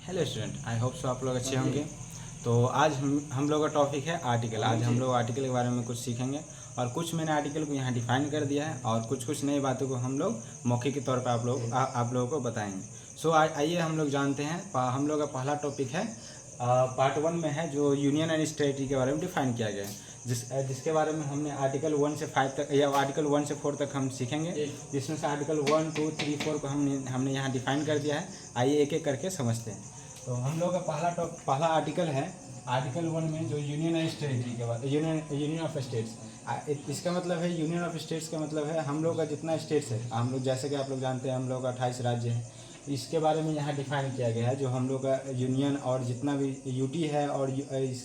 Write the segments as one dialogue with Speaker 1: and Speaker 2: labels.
Speaker 1: Hello student, I hope so आप लोग अच्छे होंगे। तो आज हम लोग का टॉपिक है आर्टिकल। आज हम लोग आर्टिकल के बारे में कुछ सीखेंगे और कुछ मैंने आर्टिकल को यहाँ डिफाइन कर दिया है और कुछ नई बातों को हम लोग मौखिक के तौर पर आप लोगों को बताएंगे। सो आइए हम लोग जानते हैं। हम लोग का पहला टॉपिक है पार्ट 1 में है जो यूनियन एंड स्टेटी के बारे में डिफाइन किया गया है, जिसके बारे में हमने आर्टिकल 1 से 5 तक या आर्टिकल 1 से 4 तक हम सीखेंगे, जिसमें से आर्टिकल 1, 2, 3, 4 को हमने यहाँ डिफाइन कर दिया है। आइए एक एक करके समझते हैं। तो हम लोग का पहला आर्टिकल है आर्टिकल 1 में जो यूनियन एंड स्टेटी के बाद यूनियन ऑफ स्टेट्स। इसका मतलब है यूनियन ऑफ स्टेट्स का मतलब है हम लोग का जितना स्टेट्स है, हम लोग जैसे कि आप लोग जानते हैं हम लोग का 28 राज्य है। इसके बारे में यहाँ डिफाइन किया गया है जो हम लोग का यूनियन और जितना भी यूटी है और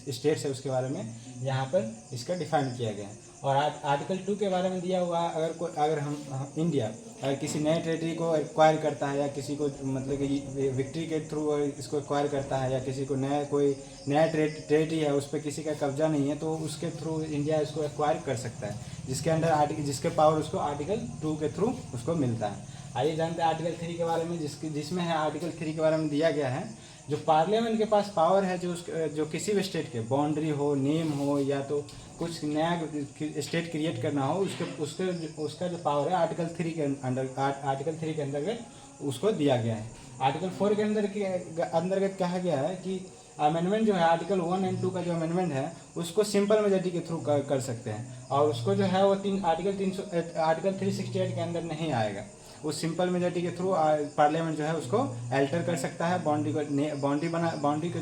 Speaker 1: स्टेट्स है उसके बारे में यहाँ पर इसका डिफाइन किया गया है। और आर्टिकल 2 के बारे में दिया हुआ अगर हम इंडिया अगर किसी नए टेरिटरी को एक्वायर करता है या किसी को मतलब कि विक्ट्री के थ्रू इसको एक्वायर करता है या किसी को कोई नया टेरिटरी है उस पर किसी का कब्जा नहीं है तो उसके थ्रू इंडिया इसको एक्वायर कर सकता है, जिसके अंडर जिसके पावर उसको आर्टिकल 2 के थ्रू उसको मिलता है। आइए जानते हैं आर्टिकल 3 के बारे में, जिसमें है आर्टिकल 3 के बारे में दिया गया है जो पार्लियामेंट के पास पावर है जो किसी भी स्टेट के बाउंड्री हो, नेम हो या तो कुछ नया स्टेट क्रिएट करना हो उसका जो पावर है आर्टिकल 3 के अंतर्गत उसको दिया गया है। आर्टिकल 4 के अंतर्गत कहा गया है कि अमेंडमेंट जो है आर्टिकल 1 एंड 2 का जो अमेंडमेंट है उसको सिंपल मेजॉरिटी के थ्रू कर सकते हैं और उसको जो है वो आर्टिकल 368 के अंदर नहीं आएगा। उस सिंपल मेजॉरिटी के थ्रू पार्लियामेंट जो है उसको अल्टर कर सकता है, बाउंड्री को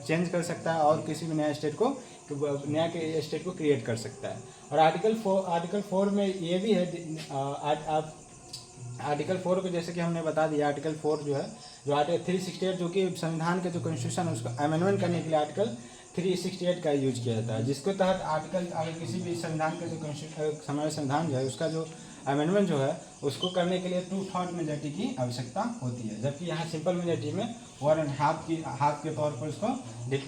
Speaker 1: चेंज कर सकता है और किसी भी नया स्टेट को क्रिएट कर सकता है। और आर्टिकल 4 में ये भी है आर्टिकल 4 को जैसे कि हमने बता दिया। आर्टिकल 4 जो है जो आर्टिकल 368 जो कि संविधान के जो कॉन्स्टिट्यूशन है उसको अमेंडमेंट करने के लिए आर्टिकल 368 का यूज किया जाता है, जिसके तहत अगर किसी भी संविधान का जो हमारा संविधान जो है उसका जो अमेंडमेंट जो है उसको करने के लिए 2/3 मेजॉरिटी की आवश्यकता होती है, जबकि यहाँ सिंपल मेजॉरिटी में 1.5 हाफ के तौर पर उसको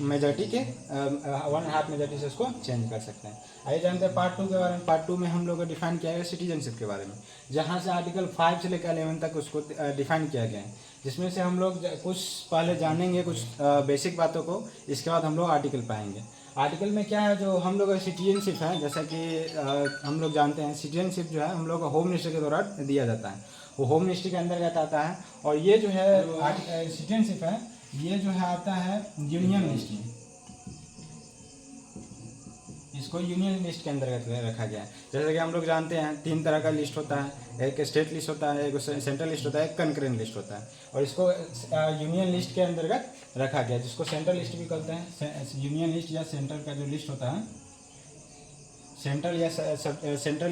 Speaker 1: मेजॉरिटी के 1.5 मेजॉरिटी से उसको चेंज कर सकते हैं। आइए जानते हैं पार्ट 2 के बारे में। पार्ट 2 में हम लोग को डिफाइन किया गया सिटीजनशिप के बारे में, जहाँ से आर्टिकल 5 से लेकर 11 तक उसको डिफाइन किया गया है, जिसमें से हम लोग कुछ पहले जानेंगे कुछ बेसिक बातों को, इसके बाद हम लोग आर्टिकल पाएंगे। आर्टिकल में क्या है जो हम लोग का सिटीजनशिप है, जैसा कि हम लोग जानते हैं सिटीजनशिप जो है हम लोग का होम मिनिस्टर के द्वारा दिया जाता है, वो होम मिनिस्ट्री के अंतर्गत आता है। और ये जो है सिटीजनशिप है ये जो है आता है यूनियन लिस्ट में, इसको यूनियन लिस्ट के अंतर्गत रखा गया है। जैसे कि हम लोग जानते हैं 3 तरह का लिस्ट होता है, एक स्टेट लिस्ट होता है, एक सेंट्रल लिस्ट होता है, एक कनकरेंट लिस्ट होता है, और इसको यूनियन लिस्ट के अंतर्गत रखा गया जिसको सेंट्रल लिस्ट भी कहते हैं। यूनियन लिस्ट या सेंट्रल का जो लिस्ट होता है सेंट्रल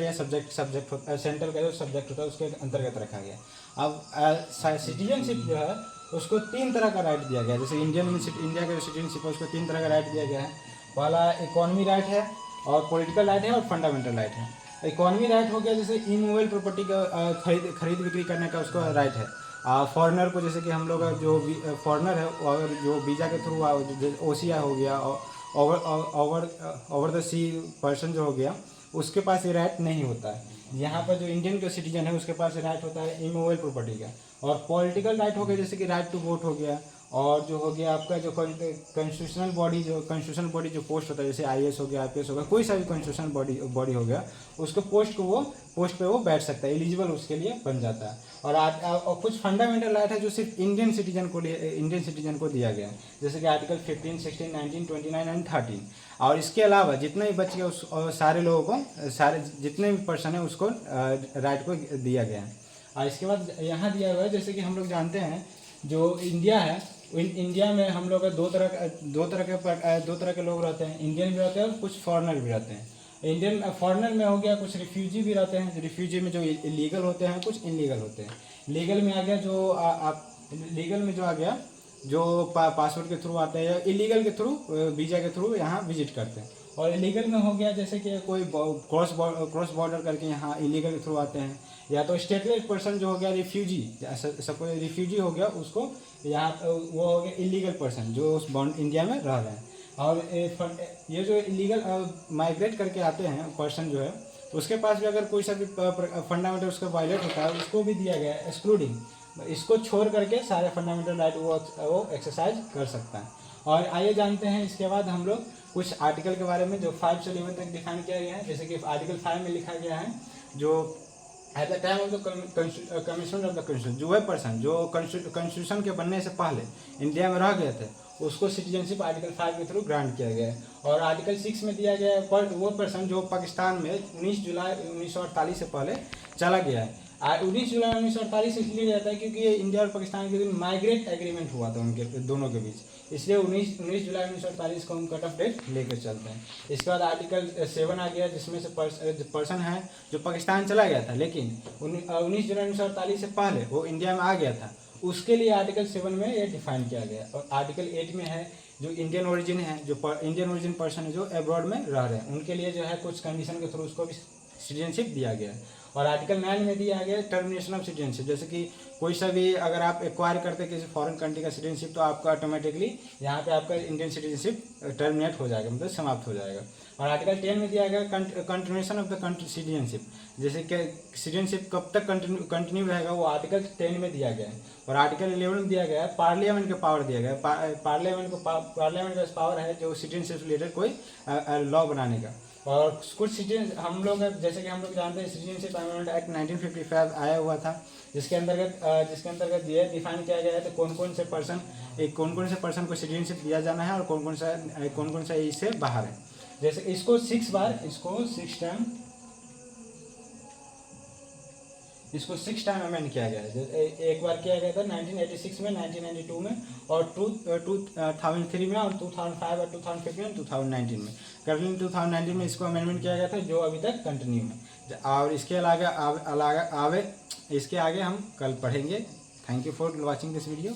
Speaker 1: या सब्जेक्ट होता है, सेंट्रल का जो सब्जेक्ट होता है उसके अंतर्गत रखा गया। अब सिटीजनशिप जो है उसको 3 तरह का राइट दिया गया है। जैसे इंडिया का जो सिटीजनशिप है उसको 3 तरह का राइट दिया गया है। पहला इकोनॉमी राइट है और पॉलिटिकल राइट है और फंडामेंटल राइट है। इकोनॉमी राइट हो गया जैसे इमूवेबल प्रॉपर्टी का खरीद बिक्री करने का उसको राइट है। फॉरेनर को जैसे कि हम लोग जो फॉरेनर है और जो वीज़ा के थ्रू OCI हो गया, ओवर द सी पर्सन जो हो गया उसके पास ये राइट नहीं होता है। यहाँ पर जो इंडियन का सिटीजन है उसके पास राइट होता है इमूवेबल प्रॉपर्टी का। और पॉलिटिकल राइट हो गया जैसे कि राइट टू वोट हो गया, और जो हो गया आपका जो कॉन्स्टिट्यूशनल बॉडी जो पोस्ट होता है जैसे IAS हो गया, IPS हो गया, कोई सा भी कॉन्स्टिट्यूशनल बॉडी हो गया उसको पोस्ट पे वो बैठ सकता है, एलिजिबल उसके लिए बन जाता है। और कुछ फंडामेंटल राइट है जो सिर्फ इंडियन सिटीजन को दिया गया है, जैसे कि आर्टिकल 15, 16, 19, 29 एंड 13। और इसके अलावा जितने भी बच गए सारे लोगों को जितने भी पर्सन है उसको राइट को दिया गया है। और इसके बाद यहाँ दिया हुआ है जैसे कि हम लोग जानते हैं जो इंडिया है इंडिया में हम लोग दो तरह के लोग रहते हैं, इंडियन भी रहते हैं और कुछ फॉरेनर भी रहते हैं। इंडियन फॉरेनर में हो गया कुछ रिफ्यूजी भी रहते हैं, रिफ्यूजी में जो इलीगल होते हैं कुछ इनलीगल होते हैं। लीगल में आ गया लीगल में जो आ गया जो पासपोर्ट के थ्रू आते हैं या इलीगल के थ्रू वीज़ा के थ्रू यहाँ विजिट करते हैं। और इलीगल में हो गया जैसे कि कोई क्रॉस बॉर्डर करके यहाँ इलीगल के थ्रू आते हैं, या तो स्टेटलेस पर्सन जो हो गया रिफ्यूजी, सपोज रिफ्यूजी हो गया उसको यहाँ वो हो गया इलीगल पर्सन जो उस इंडिया में रह रहे हैं। और ये जो इलीगल माइग्रेट करके आते हैं पर्सन जो है उसके पास भी अगर कोई सा भी फंडामेंटल उसका वायलेट होता है उसको भी दिया गया है एक्सक्लूडिंग, इसको छोड़ करके सारे फंडामेंटल राइट वो एक्सरसाइज कर सकता है। और आइए जानते हैं इसके बाद हम लोग कुछ आर्टिकल के बारे में जो 5 से 11 तक डिफाइन किया गया है। जैसे कि आर्टिकल 5 में लिखा गया है जो at the time of the commission of the constitution, जो वह पर्सन जो कॉन्स्टिट्यूशन के बनने से पहले इंडिया में रह गए थे उसको सिटीजनशिप आर्टिकल 5 के थ्रू ग्रांट किया गया है। और आर्टिकल 6 में दिया गया है पर वो पर्सन जो पाकिस्तान में 19 जुलाई 1948 से पहले चला गया है। 19 जुलाई 1948 इसलिए जाता है क्योंकि ये इंडिया और पाकिस्तान के बीच माइग्रेट एग्रीमेंट हुआ था उनके दोनों के बीच, इसलिए 19 जुलाई 1948 को हम कट ऑफ डेट लेकर चलते हैं। इसके बाद आर्टिकल 7 आ गया जिसमें से पर्सन है जो पाकिस्तान चला गया था लेकिन 19 जुलाई 1948 से पहले वो इंडिया में आ गया था, उसके लिए आर्टिकल 7 में ये डिफाइन किया गया। और आर्टिकल 8 में है जो इंडियन ओरिजिन है, जो इंडियन ओरिजिन पर्सन है जो अब्रॉड में रह रहे हैं उनके लिए जो है कुछ कंडीशन के थ्रू उसको भी सिटीजनशिप दिया गया है। और आर्टिकल 9 में दिया गया टर्मिनेशन ऑफ सिटीजनशिप, जैसे कि कोई सा भी अगर आप एक्वायर करते हैं किसी फॉरेन कंट्री का सिटीजनशिप तो आपका ऑटोमेटिकली यहाँ पे आपका इंडियन सिटीजनशिप टर्मिनेट हो जाएगा, मतलब समाप्त हो जाएगा। और आर्टिकल 10 में दिया गया continuation of the country citizenship, जैसे कि सिटीजनशिप कब तक कंटिन्यू रहेगा वो आर्टिकल 10 में दिया गया है। और आर्टिकल 11 में दिया गया है पार्लियामेंट का पावर दिया गया है, पार्लियामेंट का पावर है जो सिटीजनशिप रिलेटेड कोई लॉ बनाने का। और कुछ सिटीजन हम लोग जैसे कि हम लोग जानते हैं सिटीजनशिप अमेंडमेंट एक्ट 1955 आया हुआ था जिसके अंतर्गत ये डिफाइन किया गया है तो कौन कौन से पर्सन को सिटीजनशिप दिया जाना है और कौन कौन सा इससे बाहर है। जैसे इसको 6 टाइम अमेंड किया गया है। एक बार किया गया था 1986 में, 1992 में और 2003 में और 2005 और 2015 और 2019 में। करंटली 2019 में इसको अमेंडमेंट किया गया था जो अभी तक कंटिन्यू है। और इसके आगे हम कल पढ़ेंगे। Thank you for watching this video.